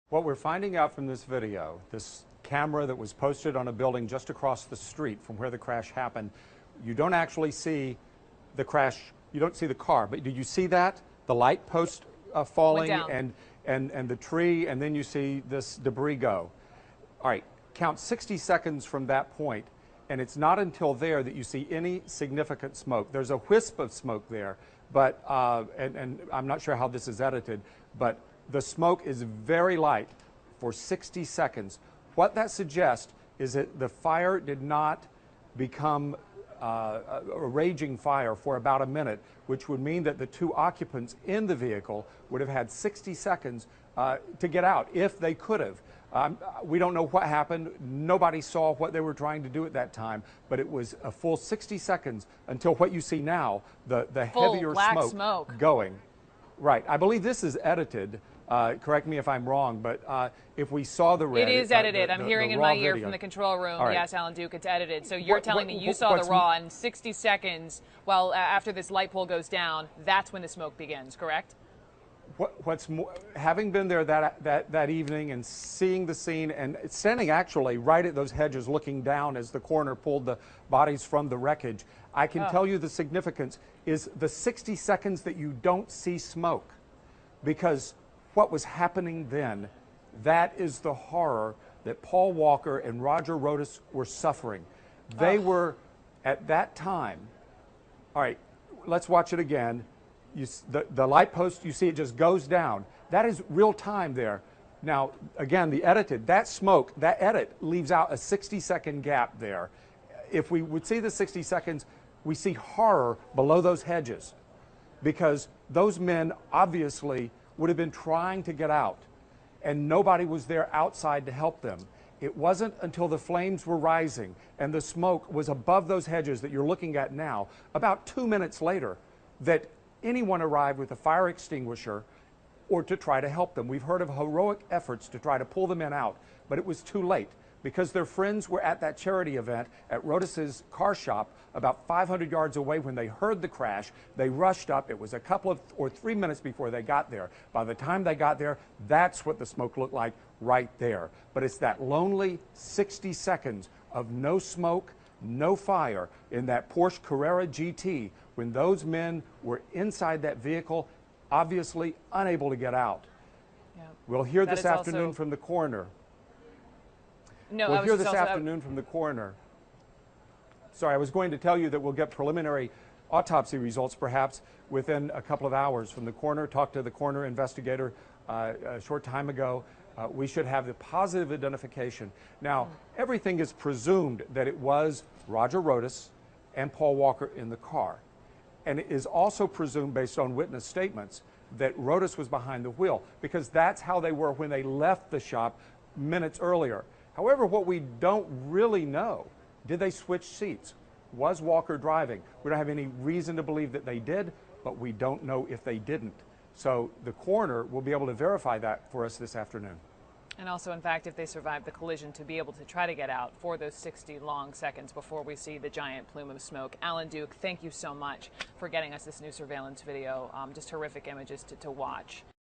What we're finding out from this video, this camera that was posted on a building just across the street from where the crash happened, you don't actually see the crash, you don't see the car, but did you see that? The light post falling and the tree, and then you see this debris go. All right, count 60 seconds from that point, and it's not until there that you see any significant smoke. There's a wisp of smoke there, but, and I'm not sure how this is edited, but the smoke is very light for 60 seconds. What that suggests is that the fire did not become a raging fire for about a minute, which would mean that the two occupants in the vehicle would have had 60 seconds to get out, if they could have. We don't know what happened. Nobody saw what they were trying to do at that time, but it was a full 60 seconds until what you see now, the heavier smoke going. Right. I believe this is edited. Correct me if I'm wrong, but if we saw the red... It is edited. I'm hearing in my ear from the control room, right. Yes, Alan Duke, it's edited. So you're telling me you saw the raw in 60 seconds, well, after this light pole goes down, that's when the smoke begins, correct? What's more, having been there that evening and seeing the scene and standing actually right at those hedges looking down as the coroner pulled the bodies from the wreckage, I can tell you the significance is the 60 seconds that you don't see smoke. Because what was happening then, that is the horror that Paul Walker and Roger Rodas were suffering. They were, at that time, all right, let's watch it again. The light post, you see it just goes down. That is real time there. Now, again, the edited, that smoke, that edit leaves out a 60-second gap there. If we would see the 60 seconds, we see horror below those hedges because those men obviously would have been trying to get out and nobody was there outside to help them. It wasn't until the flames were rising and the smoke was above those hedges that you're looking at now, about 2 minutes later, that anyone arrived with a fire extinguisher or to try to help them. We've heard of heroic efforts to try to pull the men out, but it was too late because their friends were at that charity event at Rodas's car shop about 500 yards away when they heard the crash. They rushed up. It was a couple of or 3 minutes before they got there. By the time they got there, that's what the smoke looked like right there. But it's that lonely 60 seconds of no smoke, no fire in that Porsche Carrera GT when those men were inside that vehicle, obviously unable to get out. Yeah. We'll hear this afternoon from the coroner. No, we'll hear this afternoon from the coroner. Sorry, I was going to tell you that we'll get preliminary autopsy results perhaps within a couple of hours from the coroner. Talked to the coroner investigator a short time ago. We should have the positive identification. Now, everything is presumed that it was Roger Rodas and Paul Walker in the car. And it is also presumed, based on witness statements, that Rodas was behind the wheel, because that's how they were when they left the shop minutes earlier. However, what we don't really know, did they switch seats? Was Walker driving? We don't have any reason to believe that they did, but we don't know if they didn't. So the coroner will be able to verify that for us this afternoon. And also, in fact, if they survived the collision, to be able to try to get out for those 60 long seconds before we see the giant plume of smoke. Alan Duke, thank you so much for getting us this new surveillance video. Just horrific images to watch.